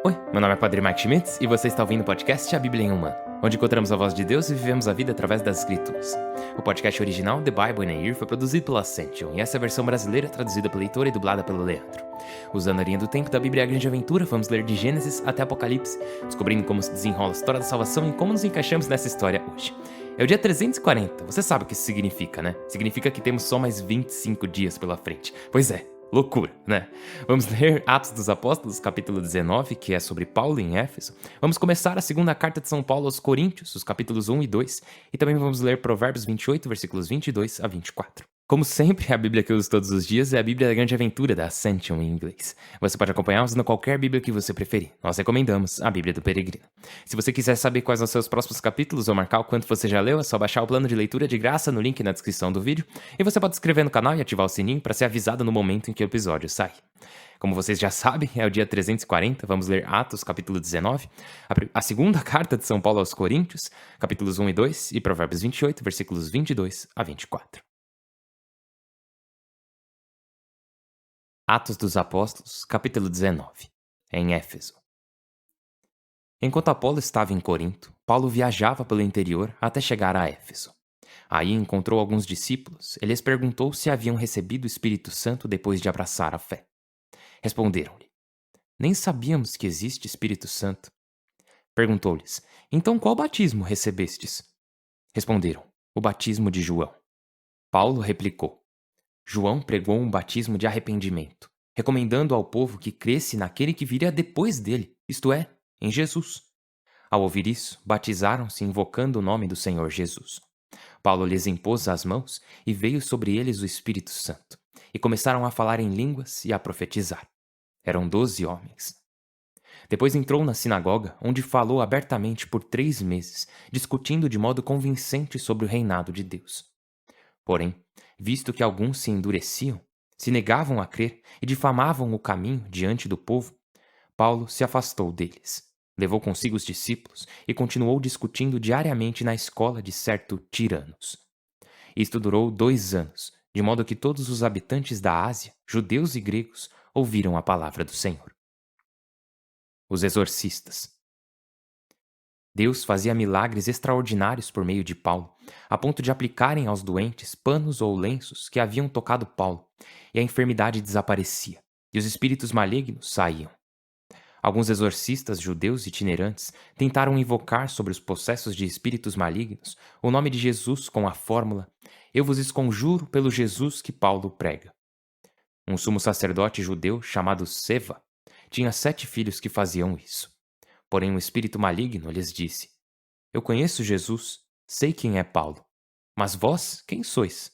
Oi, meu nome é Padre Mike Schmitz e você está ouvindo o podcast A Bíblia em um Ano, onde encontramos a voz de Deus e vivemos a vida através das Escrituras. O podcast original, The Bible in a Year, foi produzido pela Ascension e essa é a versão brasileira traduzida pelo leitor e dublada pelo Leandro. Usando a linha do tempo da Bíblia A Grande Aventura, vamos ler de Gênesis até Apocalipse, descobrindo como se desenrola a história da salvação e como nos encaixamos nessa história hoje. É o dia 340, você sabe o que isso significa, né? Significa que temos só mais 25 dias pela frente. Pois é. Loucura, né? Vamos ler Atos dos Apóstolos, capítulo 19, que é sobre Paulo em Éfeso. Vamos começar a segunda carta de São Paulo aos Coríntios, os capítulos 1 e 2. E também vamos ler Provérbios 28, versículos 22 a 24. Como sempre, a Bíblia que eu uso todos os dias é a Bíblia da Grande Aventura, da Ascension em inglês. Você pode acompanhar usando qualquer Bíblia que você preferir. Nós recomendamos a Bíblia do Peregrino. Se você quiser saber quais são os seus próximos capítulos ou marcar o quanto você já leu, é só baixar o plano de leitura de graça no link na descrição do vídeo. E você pode se inscrever no canal e ativar o sininho para ser avisado no momento em que o episódio sai. Como vocês já sabem, é o dia 340, vamos ler Atos, capítulo 19, a segunda carta de São Paulo aos Coríntios, capítulos 1 e 2, e Provérbios 28, versículos 22 a 24. Atos dos Apóstolos, capítulo 19, em Éfeso. Enquanto Apolo estava em Corinto, Paulo viajava pelo interior até chegar a Éfeso. Aí encontrou alguns discípulos e lhes perguntou se haviam recebido o Espírito Santo depois de abraçar a fé. Responderam-lhe: Nem sabíamos que existe Espírito Santo. Perguntou-lhes: Então qual batismo recebestes? Responderam: O batismo de João. Paulo replicou: João pregou um batismo de arrependimento, recomendando ao povo que cresce naquele que viria depois dele, isto é, em Jesus. Ao ouvir isso, batizaram-se invocando o nome do Senhor Jesus. Paulo lhes impôs as mãos e veio sobre eles o Espírito Santo, e começaram a falar em línguas e a profetizar. Eram 12 homens. Depois entrou na sinagoga, onde falou abertamente por 3 meses, discutindo de modo convincente sobre o reinado de Deus. Porém, visto que alguns se endureciam, se negavam a crer e difamavam o caminho diante do povo, Paulo se afastou deles, levou consigo os discípulos e continuou discutindo diariamente na escola de certo Tiranos. Isto durou 2 anos, de modo que todos os habitantes da Ásia, judeus e gregos, ouviram a palavra do Senhor. Os exorcistas. Deus fazia milagres extraordinários por meio de Paulo, a ponto de aplicarem aos doentes panos ou lenços que haviam tocado Paulo, e a enfermidade desaparecia, e os espíritos malignos saíam. Alguns exorcistas judeus itinerantes tentaram invocar sobre os possessos de espíritos malignos o nome de Jesus com a fórmula: Eu vos esconjuro pelo Jesus que Paulo prega. Um sumo sacerdote judeu chamado Seva tinha 7 filhos que faziam isso. Porém, um espírito maligno lhes disse: Eu conheço Jesus, sei quem é Paulo. Mas vós, quem sois?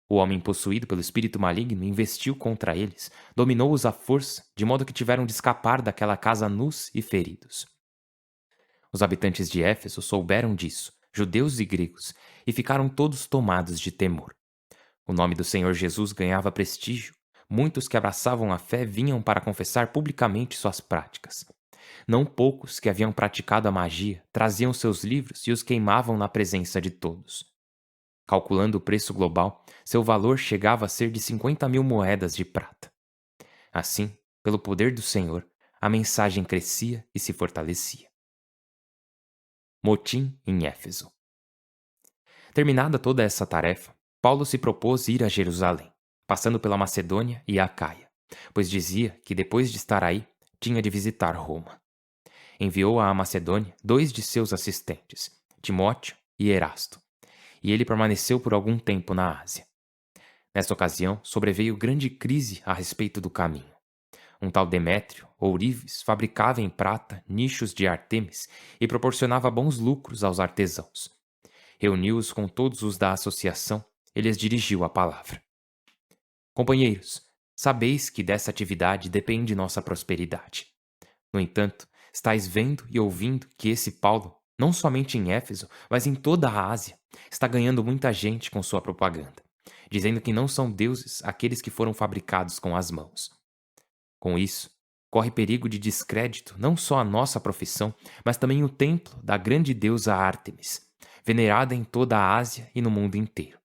O homem possuído pelo espírito maligno investiu contra eles, dominou-os à força, de modo que tiveram de escapar daquela casa nus e feridos. Os habitantes de Éfeso souberam disso, judeus e gregos, e ficaram todos tomados de temor. O nome do Senhor Jesus ganhava prestígio. Muitos que abraçavam a fé vinham para confessar publicamente suas práticas. Não poucos que haviam praticado a magia traziam seus livros e os queimavam na presença de todos. Calculando o preço global, seu valor chegava a ser de 50.000 moedas de prata. Assim, pelo poder do Senhor, a mensagem crescia e se fortalecia. Motim em Éfeso. Terminada toda essa tarefa, Paulo se propôs ir a Jerusalém, passando pela Macedônia e Acaia, pois dizia que depois de estar aí, tinha de visitar Roma. Enviou à Macedônia 2 de seus assistentes, Timóteo e Erasto, e ele permaneceu por algum tempo na Ásia. Nessa ocasião, sobreveio grande crise a respeito do caminho. Um tal Demétrio, ourives, fabricava em prata nichos de Ártemis e proporcionava bons lucros aos artesãos. Reuniu-os com todos os da associação e lhes dirigiu a palavra. Companheiros, sabeis que dessa atividade depende nossa prosperidade. No entanto, estáis vendo e ouvindo que esse Paulo, não somente em Éfeso, mas em toda a Ásia, está ganhando muita gente com sua propaganda, dizendo que não são deuses aqueles que foram fabricados com as mãos. Com isso, corre perigo de descrédito não só a nossa profissão, mas também o templo da grande deusa Ártemis, venerada em toda a Ásia e no mundo inteiro.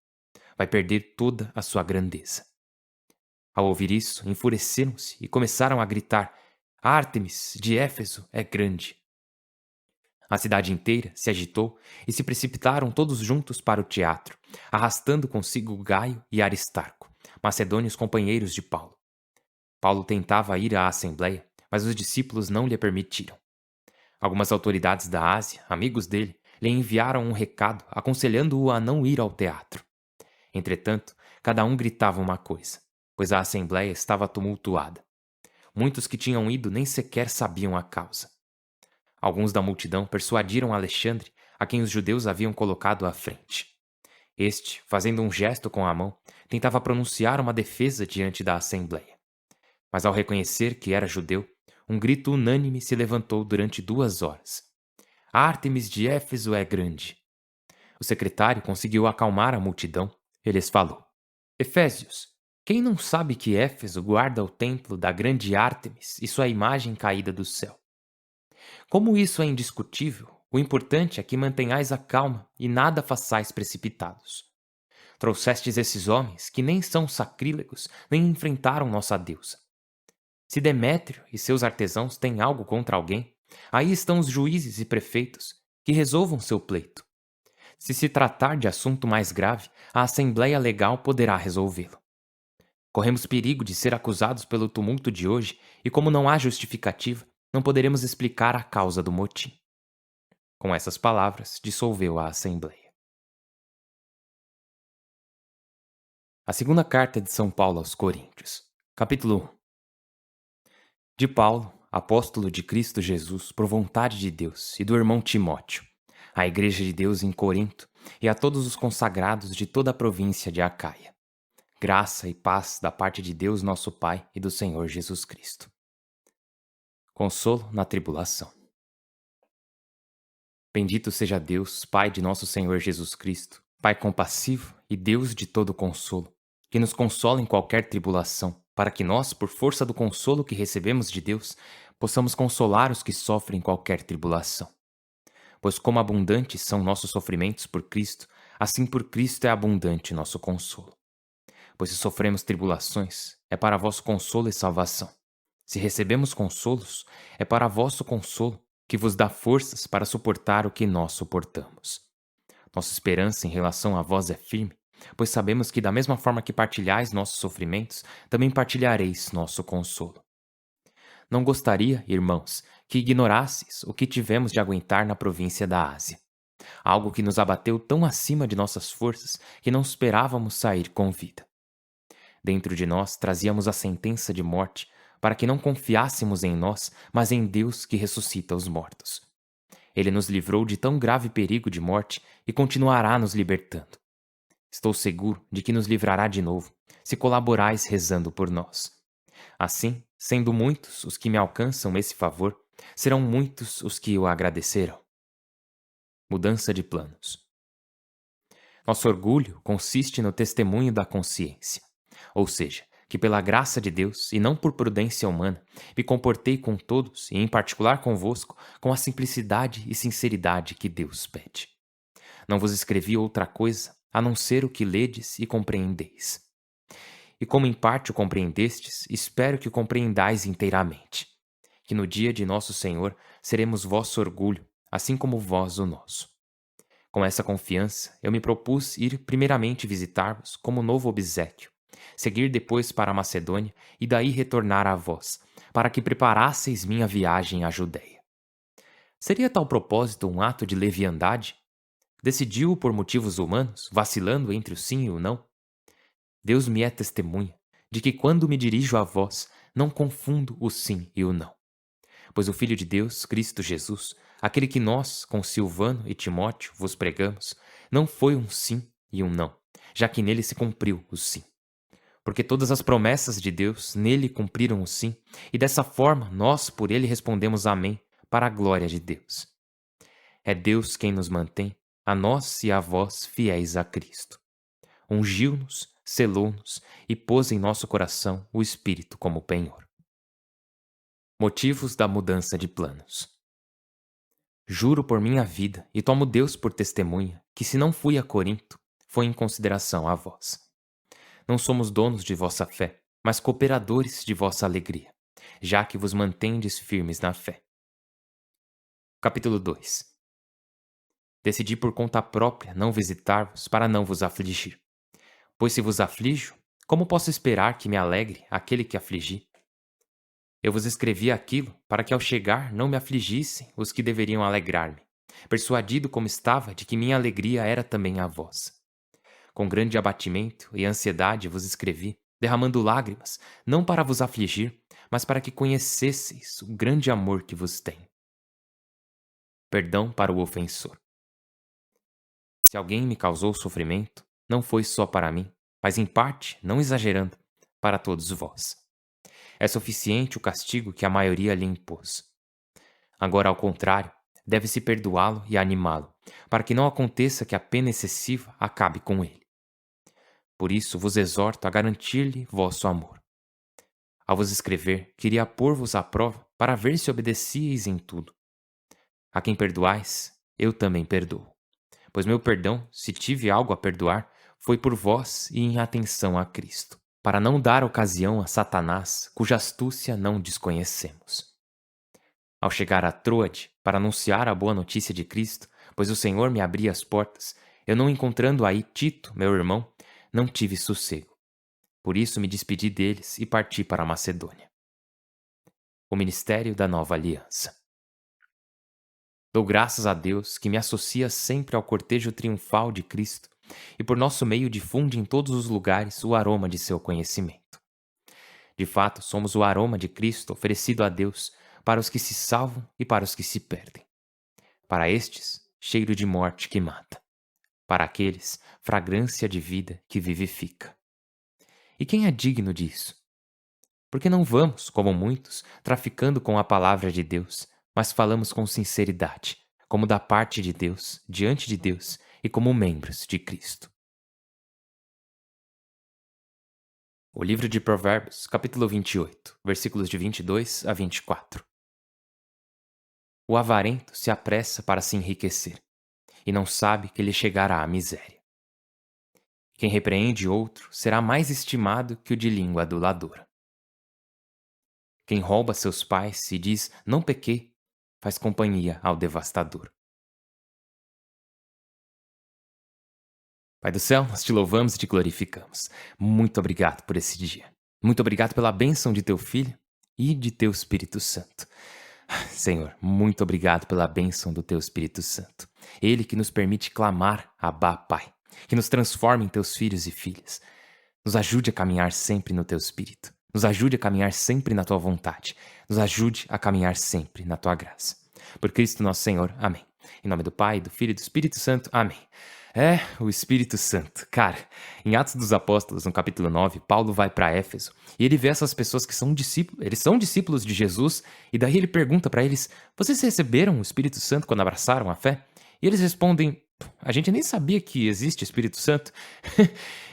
Vai perder toda a sua grandeza. Ao ouvir isso, enfureceram-se e começaram a gritar: Ártemis de Éfeso é grande. A cidade inteira se agitou e se precipitaram todos juntos para o teatro, arrastando consigo Gaio e Aristarco, macedônios companheiros de Paulo. Paulo tentava ir à assembleia, mas os discípulos não lhe permitiram. Algumas autoridades da Ásia, amigos dele, lhe enviaram um recado aconselhando-o a não ir ao teatro. Entretanto, cada um gritava uma coisa, pois a assembleia estava tumultuada. Muitos que tinham ido nem sequer sabiam a causa. Alguns da multidão persuadiram Alexandre, a quem os judeus haviam colocado à frente. Este, fazendo um gesto com a mão, tentava pronunciar uma defesa diante da assembleia. Mas ao reconhecer que era judeu, um grito unânime se levantou durante 2 horas. Ártemis de Éfeso é grande. O secretário conseguiu acalmar a multidão. Ele lhes falou: Efésios, quem não sabe que Éfeso guarda o templo da grande Ártemis e sua imagem caída do céu? Como isso é indiscutível, o importante é que mantenhais a calma e nada façais precipitados. Trouxestes esses homens que nem são sacrílegos, nem enfrentaram nossa deusa. Se Demétrio e seus artesãos têm algo contra alguém, aí estão os juízes e prefeitos, que resolvam seu pleito. Se se tratar de assunto mais grave, a Assembleia Legal poderá resolvê-lo. Corremos perigo de ser acusados pelo tumulto de hoje e, como não há justificativa, não poderemos explicar a causa do motim. Com essas palavras, dissolveu a Assembleia. A segunda carta de São Paulo aos Coríntios, capítulo 1. De Paulo, apóstolo de Cristo Jesus, por vontade de Deus, e do irmão Timóteo, à Igreja de Deus em Corinto e a todos os consagrados de toda a província de Acaia. Graça e paz da parte de Deus nosso Pai e do Senhor Jesus Cristo. Consolo na tribulação. Bendito seja Deus, Pai de nosso Senhor Jesus Cristo, Pai compassivo e Deus de todo consolo, que nos consola em qualquer tribulação, para que nós, por força do consolo que recebemos de Deus, possamos consolar os que sofrem qualquer tribulação. Pois como abundantes são nossos sofrimentos por Cristo, assim por Cristo é abundante nosso consolo. Pois se sofremos tribulações, é para vosso consolo e salvação. Se recebemos consolos, é para vosso consolo, que vos dá forças para suportar o que nós suportamos. Nossa esperança em relação a vós é firme, pois sabemos que da mesma forma que partilhais nossos sofrimentos, também partilhareis nosso consolo. Não gostaria, irmãos, que ignorasseis o que tivemos de aguentar na província da Ásia. Algo que nos abateu tão acima de nossas forças que não esperávamos sair com vida. Dentro de nós trazíamos a sentença de morte, para que não confiássemos em nós, mas em Deus que ressuscita os mortos. Ele nos livrou de tão grave perigo de morte e continuará nos libertando. Estou seguro de que nos livrará de novo, se colaborais rezando por nós. Assim, sendo muitos os que me alcançam esse favor, serão muitos os que o agradecerão. Mudança de planos. Nosso orgulho consiste no testemunho da consciência, ou seja, que pela graça de Deus e não por prudência humana, me comportei com todos e em particular convosco com a simplicidade e sinceridade que Deus pede. Não vos escrevi outra coisa a não ser o que ledes e compreendeis. E como em parte o compreendestes, espero que o compreendais inteiramente. Que no dia de nosso Senhor seremos vosso orgulho, assim como vós o nosso. Com essa confiança, eu me propus ir primeiramente visitar-vos como novo obséquio, seguir depois para a Macedônia e daí retornar a vós, para que preparasseis minha viagem à Judéia. Seria tal propósito um ato de leviandade? Decidiu-o por motivos humanos, vacilando entre o sim e o não? Deus me é testemunha de que quando me dirijo a vós, não confundo o sim e o não. Pois o Filho de Deus, Cristo Jesus, aquele que nós, com Silvano e Timóteo, vos pregamos, não foi um sim e um não, já que nele se cumpriu o sim. Porque todas as promessas de Deus nele cumpriram o sim, e dessa forma nós por ele respondemos amém, para a glória de Deus. É Deus quem nos mantém, a nós e a vós fiéis a Cristo. Ungiu-nos, selou-nos e pôs em nosso coração o Espírito como penhor. Motivos da mudança de planos. Juro por minha vida e tomo Deus por testemunha que se não fui a Corinto, foi em consideração a vós. Não somos donos de vossa fé, mas cooperadores de vossa alegria. já que vos mantendes firmes na fé. Capítulo 2. Decidi por conta própria não visitar-vos para não vos afligir. Pois se vos aflijo, como posso esperar que me alegre aquele que afligi? Eu vos escrevi aquilo para que ao chegar não me afligissem os que deveriam alegrar-me, persuadido como estava de que minha alegria era também a vossa. Com grande abatimento e ansiedade vos escrevi, derramando lágrimas, não para vos afligir, mas para que conhecesseis o grande amor que vos tenho. Perdão para o ofensor. Se alguém me causou sofrimento, não foi só para mim, mas em parte, não exagerando, para todos vós. É suficiente o castigo que a maioria lhe impôs. Agora, ao contrário, deve-se perdoá-lo e animá-lo, para que não aconteça que a pena excessiva acabe com ele. Por isso vos exorto a garantir-lhe vosso amor. Ao vos escrever, queria pôr-vos à prova para ver se obedecíeis em tudo. A quem perdoais, eu também perdoo. Pois meu perdão, se tive algo a perdoar, foi por vós e em atenção a Cristo, para não dar ocasião a Satanás, cuja astúcia não desconhecemos. Ao chegar a Troade, para anunciar a boa notícia de Cristo, pois o Senhor me abria as portas, eu não encontrando aí Tito, meu irmão, não tive sossego. Por isso me despedi deles e parti para a Macedônia. O ministério da nova aliança. Dou graças a Deus que me associa sempre ao cortejo triunfal de Cristo e por nosso meio difunde em todos os lugares o aroma de seu conhecimento. De fato, somos o aroma de Cristo oferecido a Deus para os que se salvam e para os que se perdem. Para estes, cheiro de morte que mata. Para aqueles, fragrância de vida que vivifica. E quem é digno disso? Porque não vamos, como muitos, traficando com a palavra de Deus, mas falamos com sinceridade, como da parte de Deus, diante de Deus e como membros de Cristo. O livro de Provérbios, capítulo 28, versículos de 22 a 24. O avarento se apressa para se enriquecer, e não sabe que lhe chegará a miséria. Quem repreende outro será mais estimado que o de língua aduladora. Quem rouba seus pais e diz, não pequei, faz companhia ao devastador. Pai do céu, nós te louvamos e te glorificamos. Muito obrigado por esse dia. Muito obrigado pela bênção de teu Filho e de teu Espírito Santo. Senhor, muito obrigado pela bênção do teu Espírito Santo. Ele que nos permite clamar, Abá, Pai, que nos transforma em teus filhos e filhas. Nos ajude a caminhar sempre no teu Espírito. Nos ajude a caminhar sempre na tua vontade. Nos ajude a caminhar sempre na tua graça. Por Cristo nosso Senhor. Amém. Em nome do Pai, do Filho e do Espírito Santo. Amém. O Espírito Santo. Cara, em Atos dos Apóstolos, no capítulo 9, Paulo vai para Éfeso e ele vê essas pessoas que são discípulos, eles são discípulos de Jesus, e daí ele pergunta para eles: vocês receberam o Espírito Santo quando abraçaram a fé? E eles respondem: a gente nem sabia que existe Espírito Santo.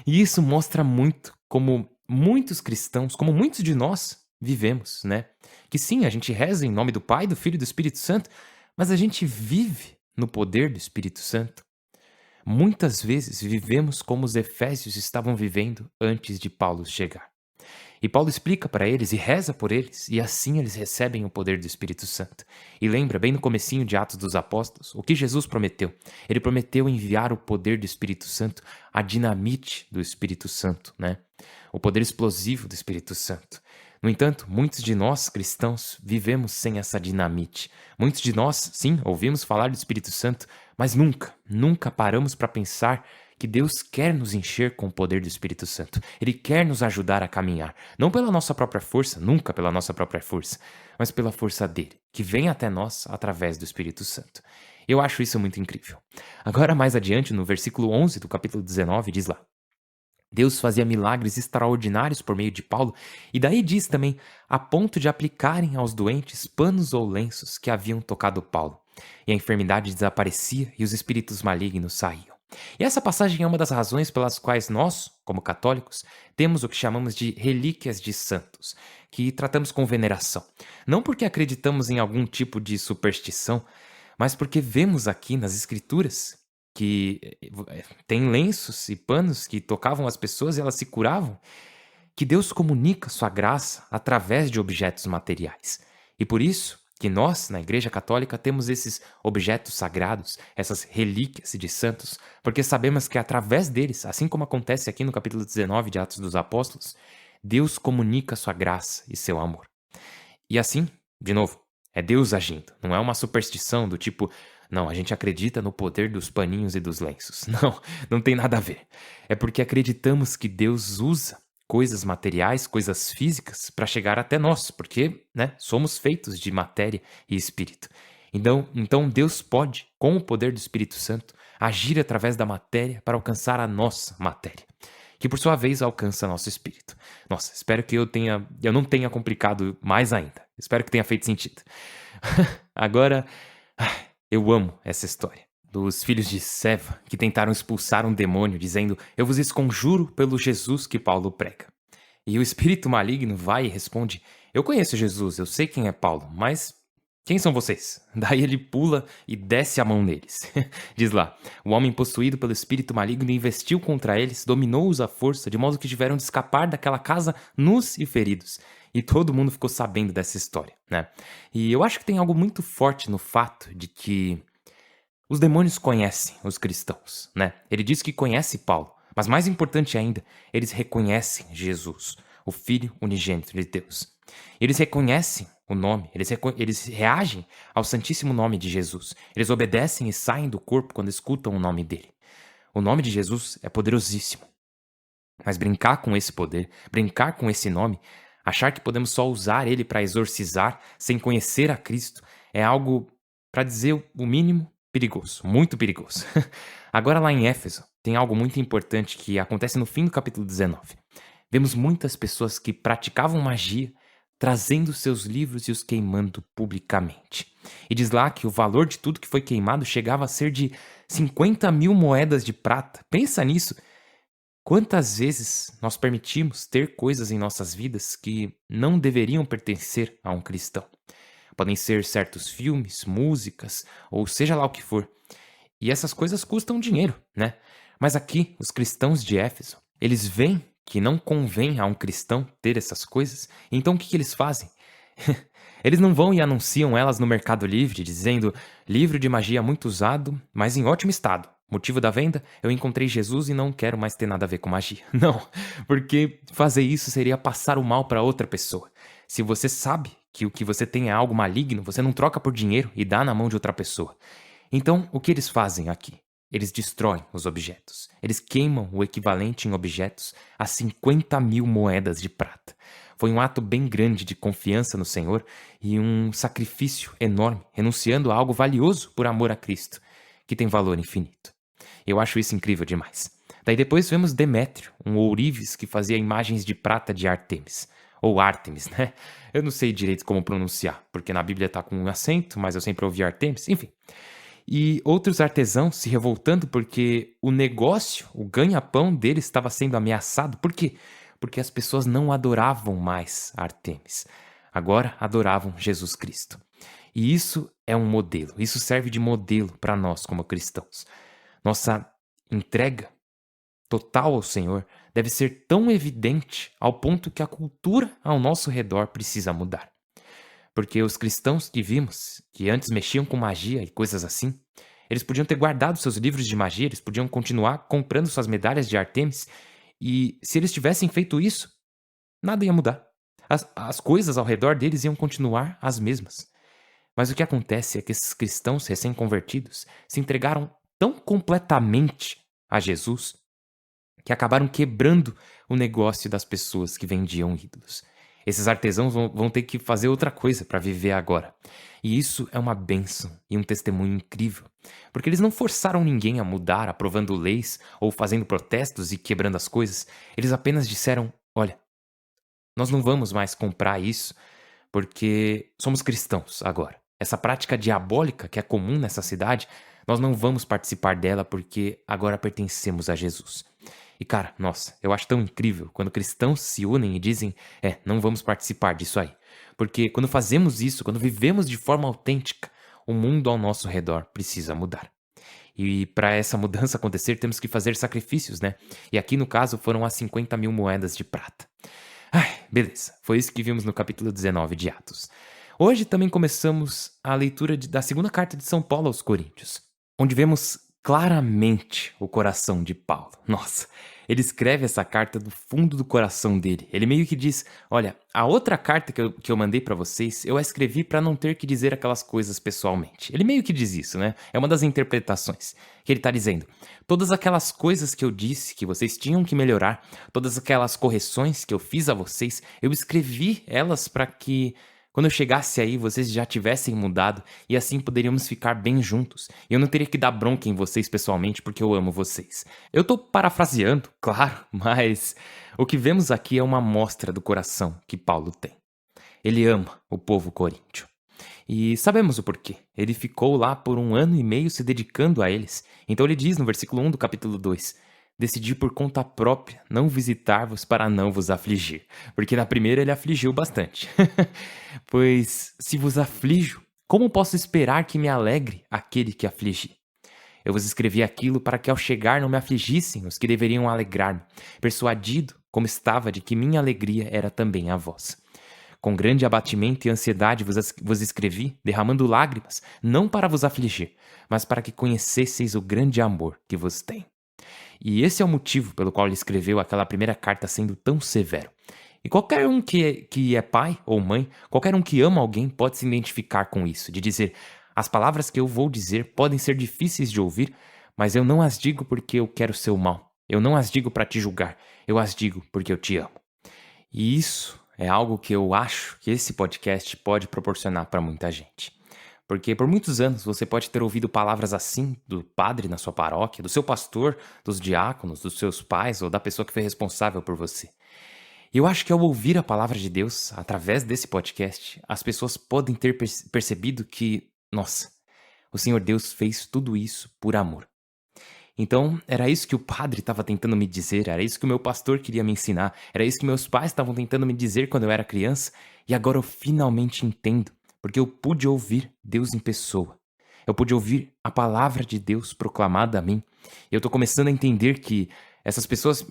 E isso mostra muito como muitos cristãos, como muitos de nós vivemos, né? Que sim, a gente reza em nome do Pai, do Filho e do Espírito Santo, mas a gente vive no poder do Espírito Santo. Muitas vezes vivemos como os efésios estavam vivendo antes de Paulo chegar. E Paulo explica para eles e reza por eles, e assim eles recebem o poder do Espírito Santo. E lembra, bem no comecinho de Atos dos Apóstolos, o que Jesus prometeu. Ele prometeu enviar o poder do Espírito Santo, a dinamite do Espírito Santo, né? O poder explosivo do Espírito Santo. No entanto, muitos de nós, cristãos, vivemos sem essa dinamite. Muitos de nós, sim, ouvimos falar do Espírito Santo, mas nunca paramos para pensar que Deus quer nos encher com o poder do Espírito Santo. Ele quer nos ajudar a caminhar, não pela nossa própria força, nunca pela nossa própria força, mas pela força dele, que vem até nós através do Espírito Santo. Eu acho isso muito incrível. Agora, mais adiante, no versículo 11 do capítulo 19, diz lá: Deus fazia milagres extraordinários por meio de Paulo, e daí diz também, a ponto de aplicarem aos doentes panos ou lenços que haviam tocado Paulo. E a enfermidade desaparecia e os espíritos malignos saíam. E essa passagem é uma das razões pelas quais nós, como católicos, temos o que chamamos de relíquias de santos, que tratamos com veneração. Não porque acreditamos em algum tipo de superstição, mas porque vemos aqui nas Escrituras que tem lenços e panos que tocavam as pessoas e elas se curavam. que Deus comunica sua graça através de objetos materiais. E por isso que nós, na Igreja Católica, temos esses objetos sagrados, essas relíquias de santos, porque sabemos que através deles, assim como acontece aqui no capítulo 19 de Atos dos Apóstolos, Deus comunica sua graça e seu amor. E assim, de novo, é Deus agindo, não é uma superstição do tipo, não, a gente acredita no poder dos paninhos e dos lenços. Não, não tem nada a ver. É porque acreditamos que Deus usa coisas materiais, coisas físicas, para chegar até nós, porque, né, somos feitos de matéria e espírito. Então Deus pode, com o poder do Espírito Santo, agir através da matéria para alcançar a nossa matéria, que por sua vez alcança nosso espírito. Nossa, espero que eu não tenha complicado mais ainda. Espero que tenha feito sentido. Agora, eu amo essa história dos filhos de Seva que tentaram expulsar um demônio dizendo: "Eu vos esconjuro pelo Jesus que Paulo prega." E o espírito maligno vai e responde: "Eu conheço Jesus, eu sei quem é Paulo, mas quem são vocês?" Daí ele pula e desce a mão neles. Diz lá: "O homem possuído pelo espírito maligno investiu contra eles, dominou-os à força, de modo que tiveram de escapar daquela casa nus e feridos." E todo mundo ficou sabendo dessa história, né? E eu acho que tem algo muito forte no fato de que os demônios conhecem os cristãos, né? Ele diz que conhece Paulo, mas mais importante ainda, eles reconhecem Jesus, o Filho unigênito de Deus. Eles reconhecem o nome, eles reagem ao santíssimo nome de Jesus. Eles obedecem e saem do corpo quando escutam o nome dele. O nome de Jesus é poderosíssimo. Mas brincar com esse poder, brincar com esse nome, achar que podemos só usar ele para exorcizar sem conhecer a Cristo, é algo, para dizer o mínimo, perigoso, muito perigoso. Agora lá em Éfeso, tem algo muito importante que acontece no fim do capítulo 19. Vemos muitas pessoas que praticavam magia, trazendo seus livros e os queimando publicamente. E diz lá que o valor de tudo que foi queimado chegava a ser de 50.000 moedas de prata. Pensa nisso! Quantas vezes nós permitimos ter coisas em nossas vidas que não deveriam pertencer a um cristão? Podem ser certos filmes, músicas, ou seja lá o que for. E essas coisas custam dinheiro, né? Mas aqui, os cristãos de Éfeso, eles veem que não convém a um cristão ter essas coisas, então o que eles fazem? Eles não vão e anunciam elas no Mercado Livre, dizendo: "Livro de magia muito usado, mas em ótimo estado. Motivo da venda? Eu encontrei Jesus e não quero mais ter nada a ver com magia." Não, porque fazer isso seria passar o mal para outra pessoa. Se você sabe que o que você tem é algo maligno, você não troca por dinheiro e dá na mão de outra pessoa. Então, o que eles fazem aqui? Eles destroem os objetos. Eles queimam o equivalente em objetos a 50.000 moedas de prata. Foi um ato bem grande de confiança no Senhor e um sacrifício enorme, renunciando a algo valioso por amor a Cristo, que tem valor infinito. Eu acho isso incrível demais. Daí depois vemos Demétrio, um ourives que fazia imagens de prata de Ártemis. Ou Ártemis, né? Eu não sei direito como pronunciar, porque na Bíblia tá com um acento, mas eu sempre ouvi Ártemis, enfim. E outros artesãos se revoltando porque o negócio, o ganha-pão deles estava sendo ameaçado. Por quê? Porque as pessoas não adoravam mais Ártemis. Agora adoravam Jesus Cristo. E isso é um modelo, isso serve de modelo para nós como cristãos. Nossa entrega total ao Senhor deve ser tão evidente ao ponto que a cultura ao nosso redor precisa mudar. Porque os cristãos que vimos, que antes mexiam com magia e coisas assim, eles podiam ter guardado seus livros de magia, eles podiam continuar comprando suas medalhas de Ártemis, e se eles tivessem feito isso, nada ia mudar. As coisas ao redor deles iam continuar as mesmas. Mas o que acontece é que esses cristãos recém-convertidos se entregaram tão completamente a Jesus que acabaram quebrando o negócio das pessoas que vendiam ídolos. Esses artesãos vão ter que fazer outra coisa para viver agora. E isso é uma bênção e um testemunho incrível, porque eles não forçaram ninguém a mudar, aprovando leis ou fazendo protestos e quebrando as coisas. Eles apenas disseram: "Olha, nós não vamos mais comprar isso porque somos cristãos agora. Essa prática diabólica que é comum nessa cidade, nós não vamos participar dela porque agora pertencemos a Jesus." E cara, nossa, eu acho tão incrível quando cristãos se unem e dizem: não vamos participar disso aí. Porque quando fazemos isso, quando vivemos de forma autêntica, o mundo ao nosso redor precisa mudar. E para essa mudança acontecer, temos que fazer sacrifícios, né? E aqui no caso foram as 50.000 moedas de prata. Ai, beleza. Foi isso que vimos no capítulo 19 de Atos. Hoje também começamos a leitura da segunda carta de São Paulo aos Coríntios, onde vemos claramente o coração de Paulo. Nossa, ele escreve essa carta do fundo do coração dele. Ele meio que diz, olha, a outra carta que eu mandei pra vocês, eu a escrevi pra não ter que dizer aquelas coisas pessoalmente. Ele meio que diz isso, né? É uma das interpretações que ele tá dizendo. Todas aquelas coisas que eu disse que vocês tinham que melhorar, todas aquelas correções que eu fiz a vocês, eu escrevi elas pra que quando eu chegasse aí, vocês já tivessem mudado e assim poderíamos ficar bem juntos. E eu não teria que dar bronca em vocês pessoalmente porque eu amo vocês. Eu tô parafraseando, claro, mas o que vemos aqui é uma amostra do coração que Paulo tem. Ele ama o povo coríntio. E sabemos o porquê. Ele ficou lá por 1 ano e meio se dedicando a eles. Então ele diz no versículo 1 do capítulo 2: decidi por conta própria não visitar-vos para não vos afligir. Porque na primeira ele afligiu bastante. Pois se vos aflijo, como posso esperar que me alegre aquele que afligi? Eu vos escrevi aquilo para que ao chegar não me afligissem os que deveriam alegrar-me, persuadido como estava de que minha alegria era também a vossa. Com grande abatimento e ansiedade vos escrevi, derramando lágrimas, não para vos afligir, mas para que conhecesseis o grande amor que vos tem. E esse é o motivo pelo qual ele escreveu aquela primeira carta sendo tão severo. E qualquer um que é pai ou mãe, qualquer um que ama alguém pode se identificar com isso, de dizer, as palavras que eu vou dizer podem ser difíceis de ouvir, mas eu não as digo porque eu quero seu mal. Eu não as digo para te julgar, eu as digo porque eu te amo. E isso é algo que eu acho que esse podcast pode proporcionar para muita gente. Porque por muitos anos você pode ter ouvido palavras assim do padre na sua paróquia, do seu pastor, dos diáconos, dos seus pais ou da pessoa que foi responsável por você. E eu acho que ao ouvir a palavra de Deus, através desse podcast, as pessoas podem ter percebido que, nossa, o Senhor Deus fez tudo isso por amor. Então, era isso que o padre estava tentando me dizer, era isso que o meu pastor queria me ensinar, era isso que meus pais estavam tentando me dizer quando eu era criança, e agora eu finalmente entendo, porque eu pude ouvir Deus em pessoa. Eu pude ouvir a palavra de Deus proclamada a mim. E eu tô começando a entender que essas pessoas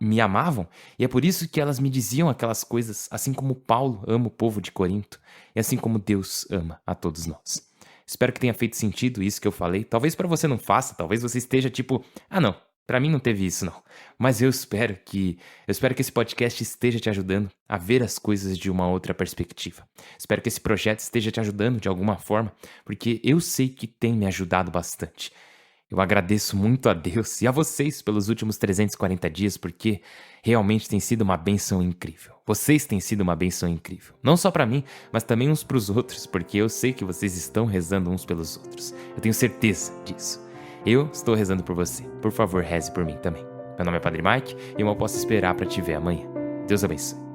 me amavam, e é por isso que elas me diziam aquelas coisas, assim como Paulo ama o povo de Corinto, e assim como Deus ama a todos nós. Espero que tenha feito sentido isso que eu falei. Talvez pra você não faça, talvez você esteja tipo, ah não, pra mim não teve isso não. Mas eu espero que esse podcast esteja te ajudando a ver as coisas de uma outra perspectiva. Espero que esse projeto esteja te ajudando de alguma forma, porque eu sei que tem me ajudado bastante. Eu agradeço muito a Deus e a vocês pelos últimos 340 dias, porque realmente tem sido uma bênção incrível. Vocês têm sido uma bênção incrível. Não só pra mim, mas também uns pros outros, porque eu sei que vocês estão rezando uns pelos outros. Eu tenho certeza disso. Eu estou rezando por você. Por favor, reze por mim também. Meu nome é Padre Mike e eu mal posso esperar pra te ver amanhã. Deus abençoe.